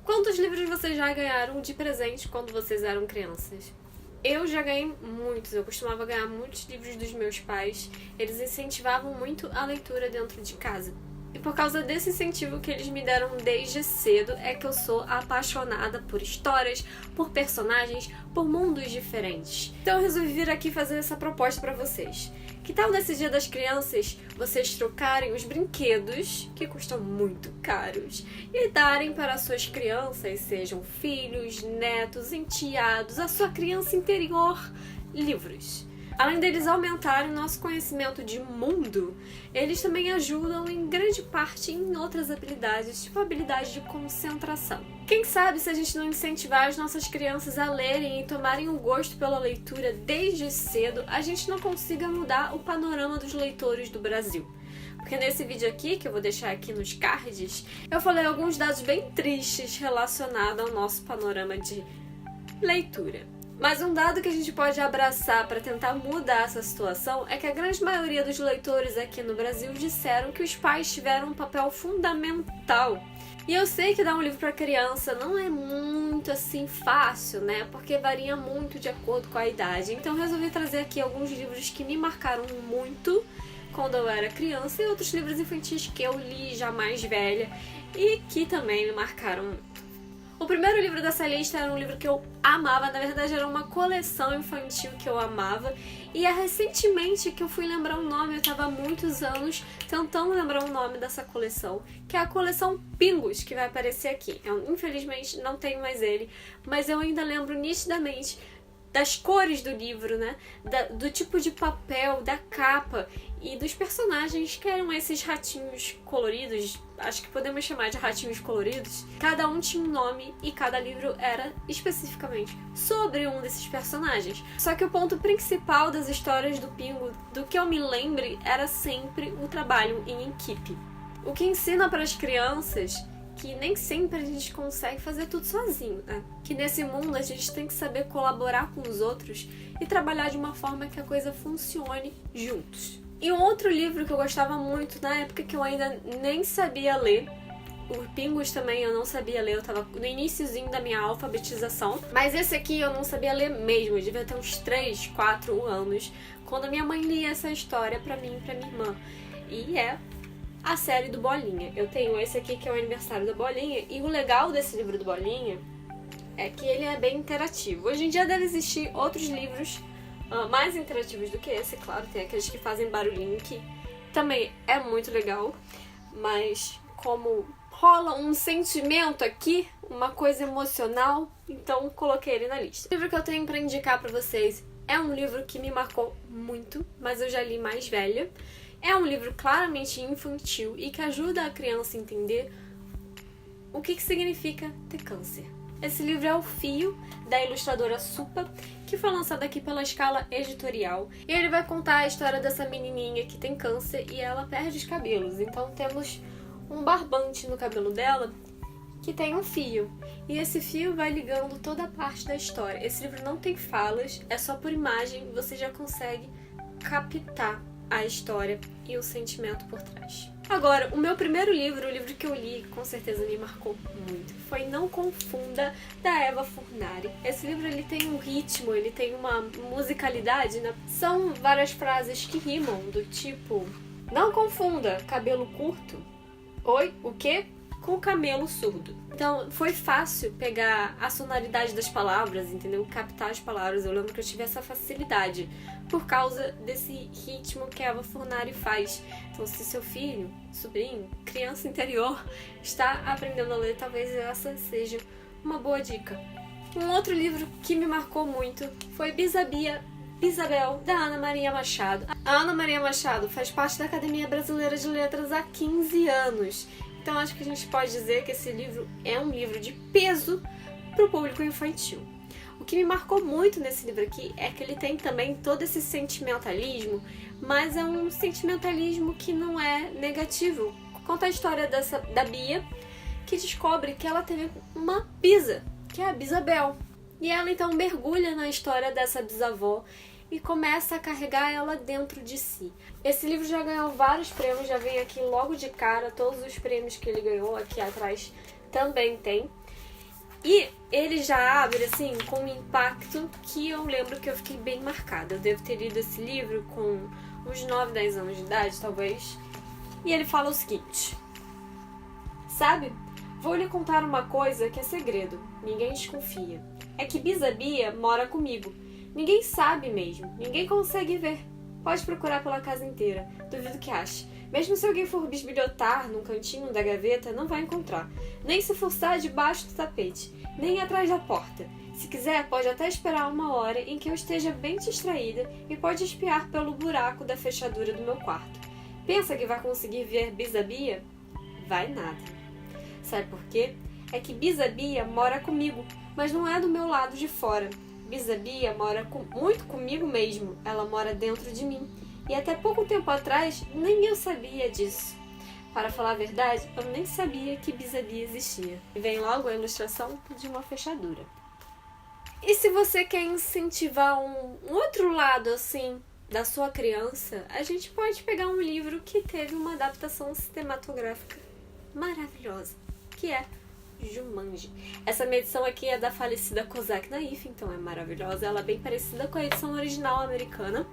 Quantos livros vocês já ganharam de presente quando vocês eram crianças? Eu já ganhei muitos, eu costumava ganhar muitos livros dos meus pais. Eles incentivavam muito a leitura dentro de casa. E por causa desse incentivo que eles me deram desde cedo, é que eu sou apaixonada por histórias, por personagens, por mundos diferentes. Então eu resolvi vir aqui fazer essa proposta pra vocês. Que tal nesse Dia das Crianças vocês trocarem os brinquedos, que custam muito caros, e darem para suas crianças, sejam filhos, netos, enteados, a sua criança interior, livros? Além deles aumentarem nosso conhecimento de mundo, eles também ajudam em grande parte em outras habilidades, tipo a habilidade de concentração. Quem sabe se a gente não incentivar as nossas crianças a lerem e tomarem o gosto pela leitura desde cedo, a gente não consiga mudar o panorama dos leitores do Brasil. Porque nesse vídeo aqui, que eu vou deixar aqui nos cards, eu falei alguns dados bem tristes relacionados ao nosso panorama de leitura. Mas um dado que a gente pode abraçar para tentar mudar essa situação é que a grande maioria dos leitores aqui no Brasil disseram que os pais tiveram um papel fundamental. E eu sei que dar um livro para criança não é muito assim fácil, né? Porque varia muito de acordo com a idade. Então eu resolvi trazer aqui alguns livros que me marcaram muito quando eu era criança e outros livros infantis que eu li já mais velha e que também me marcaram muito. O primeiro livro dessa lista era um livro que eu amava, na verdade era uma coleção infantil que eu amava, e é recentemente que eu fui lembrar o nome, eu estava há muitos anos tentando lembrar o nome dessa coleção, que é a coleção Pingos, que vai aparecer aqui. Eu, infelizmente, não tenho mais ele, mas eu ainda lembro nitidamente das cores do livro, né? Do tipo de papel, da capa e dos personagens que eram esses ratinhos coloridos, acho que podemos chamar de ratinhos coloridos. Cada um tinha um nome e cada livro era especificamente sobre um desses personagens. Só que o ponto principal das histórias do Pingo, do que eu me lembre, era sempre o trabalho em equipe. O que ensina para as crianças que nem sempre a gente consegue fazer tudo sozinho, né? Que nesse mundo a gente tem que saber colaborar com os outros e trabalhar de uma forma que a coisa funcione juntos. E um outro livro que eu gostava muito na época que eu ainda nem sabia ler, o Pingos também eu não sabia ler, eu tava no iniciozinho da minha alfabetização, mas esse aqui eu não sabia ler mesmo, eu devia ter uns 3, 4 anos, quando minha mãe lia essa história pra mim e pra minha irmã. E é a série do Bolinha. Eu tenho esse aqui que é o aniversário da Bolinha, e o legal desse livro do Bolinha é que ele é bem interativo. Hoje em dia deve existir outros livros mais interativos do que esse, claro, tem aqueles que fazem barulhinho que também é muito legal, mas como rola um sentimento aqui, uma coisa emocional, então coloquei ele na lista. O livro que eu tenho pra indicar pra vocês é um livro que me marcou muito, mas eu já li mais velha. É um livro claramente infantil e que ajuda a criança a entender o que significa ter câncer. Esse livro é O Fio, da ilustradora Supa, que foi lançado aqui pela Escala Editorial. E ele vai contar a história dessa menininha que tem câncer e ela perde os cabelos. Então temos um barbante no cabelo dela que tem um fio. E esse fio vai ligando toda a parte da história. Esse livro não tem falas, é só por imagem, você já consegue captar a história e o sentimento por trás. Agora, o meu primeiro livro, o livro que eu li, com certeza me marcou muito, foi Não Confunda, da Eva Furnari. Esse livro ele tem um ritmo, ele tem uma musicalidade, né? São várias frases que rimam, do tipo: não confunda cabelo curto, oi, o quê? Com camelo surdo. Então foi fácil pegar a sonoridade das palavras, entendeu? Captar as palavras. Eu lembro que eu tive essa facilidade por causa desse ritmo que a Eva Furnari faz. Então se seu filho, sobrinho, criança interior está aprendendo a ler, talvez essa seja uma boa dica. Um outro livro que me marcou muito foi Bisabel, da Ana Maria Machado. A Ana Maria Machado faz parte da Academia Brasileira de Letras há 15 anos. Então acho que a gente pode dizer que esse livro é um livro de peso para o público infantil. O que me marcou muito nesse livro aqui é que ele tem também todo esse sentimentalismo, mas é um sentimentalismo que não é negativo. Conta a história da Bia, que descobre que ela teve uma bisa, que é a Bisabel. E ela então mergulha na história dessa bisavó e começa a carregar ela dentro de si. Esse livro já ganhou vários prêmios, já vem aqui logo de cara, todos os prêmios que ele ganhou aqui atrás também tem. E ele já abre, assim, com um impacto que eu lembro que eu fiquei bem marcada. Eu devo ter lido esse livro com uns 9, 10 anos de idade, talvez. E ele fala o seguinte: sabe, vou lhe contar uma coisa que é segredo, ninguém desconfia. É que Bisa-Bia mora comigo. Ninguém sabe mesmo, ninguém consegue ver. Pode procurar pela casa inteira, duvido que ache. Mesmo se alguém for bisbilhotar num cantinho da gaveta, não vai encontrar. Nem se forçar debaixo do tapete, nem atrás da porta. Se quiser, pode até esperar uma hora em que eu esteja bem distraída e pode espiar pelo buraco da fechadura do meu quarto. Pensa que vai conseguir ver Bisa-Bia? Vai nada. Sabe por quê? É que Bisa-Bia mora comigo, mas não é do meu lado de fora. Bisa-Bia mora muito comigo mesmo, ela mora dentro de mim. E até pouco tempo atrás, nem eu sabia disso. Para falar a verdade, eu nem sabia que Bisa-Bia existia. E vem logo a ilustração de uma fechadura. E se você quer incentivar um outro lado, assim, da sua criança, a gente pode pegar um livro que teve uma adaptação cinematográfica maravilhosa, que é Jumanji. Essa minha edição aqui é da falecida Kozak Naif, então é maravilhosa. Ela é bem parecida com a edição original americana.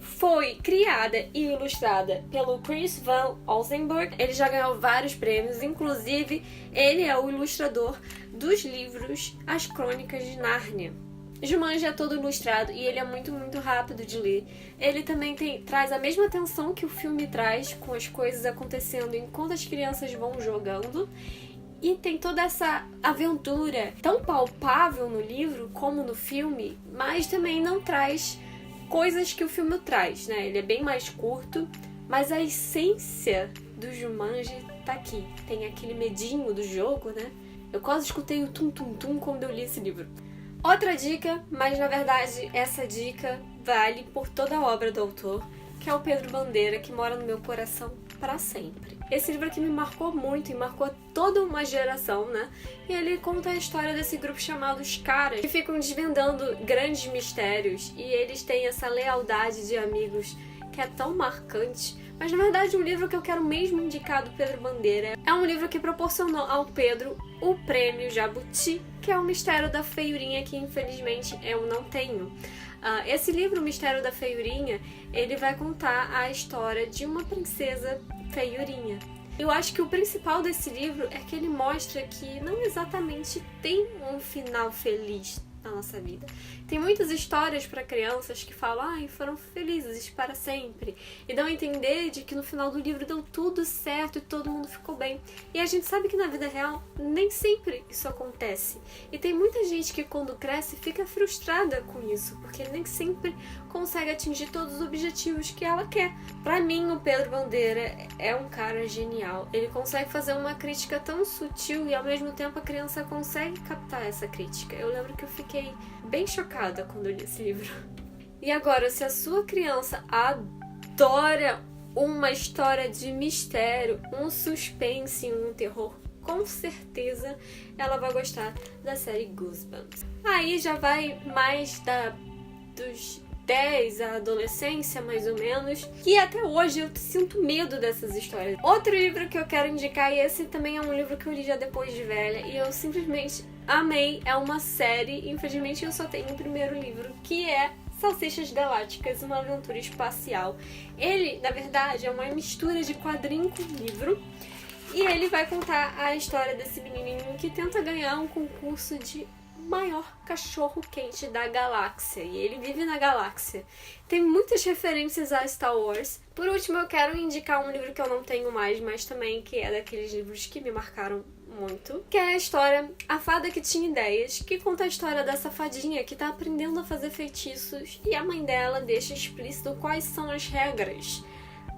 Foi criada e ilustrada pelo Chris Van Olsenburg. Ele já ganhou vários prêmios, inclusive ele é o ilustrador dos livros As Crônicas de Nárnia. Jumanji é todo ilustrado e ele é muito, muito rápido de ler. Ele também traz a mesma atenção que o filme traz, com as coisas acontecendo enquanto as crianças vão jogando. E tem toda essa aventura tão palpável no livro como no filme, mas também não traz coisas que o filme traz, né? Ele é bem mais curto, mas a essência do Jumanji tá aqui. Tem aquele medinho do jogo, né? Eu quase escutei o tum-tum-tum quando eu li esse livro. Outra dica, mas na verdade essa dica vale por toda a obra do autor, que é o Pedro Bandeira, que mora no meu coração para sempre. Esse livro aqui me marcou muito e marcou toda uma geração, né? E ele conta a história desse grupo chamado Os Caras, que ficam desvendando grandes mistérios e eles têm essa lealdade de amigos que é tão marcante. Mas na verdade o livro que eu quero mesmo indicar do Pedro Bandeira é um livro que proporcionou ao Pedro o prêmio Jabuti, que é o Mistério da Feiurinha, que infelizmente eu não tenho. Esse livro, O Mistério da Feiurinha, ele vai contar a história de uma princesa feiurinha. Eu acho que o principal desse livro é que ele mostra que não exatamente tem um final feliz na nossa vida. Tem muitas histórias para crianças que falam, foram felizes para sempre, e dão a entender de que no final do livro deu tudo certo e todo mundo ficou bem. E a gente sabe que na vida real nem sempre isso acontece. E tem muita gente que quando cresce fica frustrada com isso, porque nem sempre consegue atingir todos os objetivos que ela quer. Para mim, o Pedro Bandeira é um cara genial. Ele consegue fazer uma crítica tão sutil e ao mesmo tempo a criança consegue captar essa crítica. Eu lembro que eu fiquei bem chocada quando eu li esse livro. E agora, se a sua criança adora uma história de mistério, um suspense, um terror, com certeza ela vai gostar da série Goosebumps. Aí já vai mais dos 10 à adolescência, mais ou menos, que até hoje eu sinto medo dessas histórias. Outro livro que eu quero indicar, e esse também é um livro que eu li já depois de velha, e eu simplesmente amei, é uma série, infelizmente eu só tenho o primeiro livro, que é Salsichas Galácticas, uma aventura espacial. Ele, na verdade, é uma mistura de quadrinho com livro, e ele vai contar a história desse menininho que tenta ganhar um concurso de maior cachorro quente da galáxia, e ele vive na galáxia. Tem muitas referências a Star Wars. Por último, eu quero indicar um livro que eu não tenho mais, mas também que é daqueles livros que me marcaram muito, que é a história A Fada que Tinha Ideias, que conta a história dessa fadinha que tá aprendendo a fazer feitiços e a mãe dela deixa explícito quais são as regras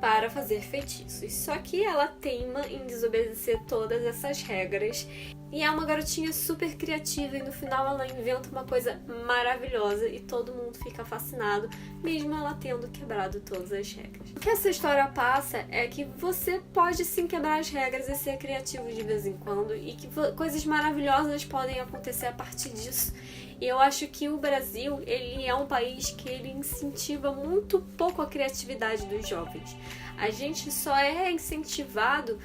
para fazer feitiços. Só que ela teima em desobedecer todas essas regras. E é uma garotinha super criativa e no final ela inventa uma coisa maravilhosa e todo mundo fica fascinado, mesmo ela tendo quebrado todas as regras. O que essa história passa é que você pode sim quebrar as regras e ser criativo de vez em quando, e que coisas maravilhosas podem acontecer a partir disso. E eu acho que o Brasil, ele é um país que ele incentiva muito pouco a criatividade dos jovens. A gente só é incentivado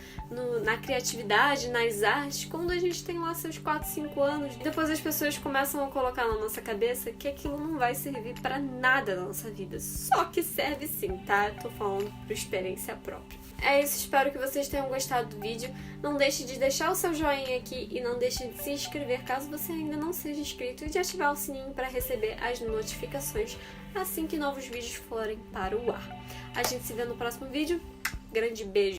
na criatividade, nas artes, quando a gente tem lá seus 4, 5 anos. Depois as pessoas começam a colocar na nossa cabeça que aquilo não vai servir pra nada na nossa vida. Só que serve sim, tá? Tô falando por experiência própria. É isso, espero que vocês tenham gostado do vídeo. Não deixe de deixar o seu joinha aqui e não deixe de se inscrever caso você ainda não seja inscrito e de ativar o sininho para receber as notificações assim que novos vídeos forem para o ar. A gente se vê no próximo vídeo. Grande beijo!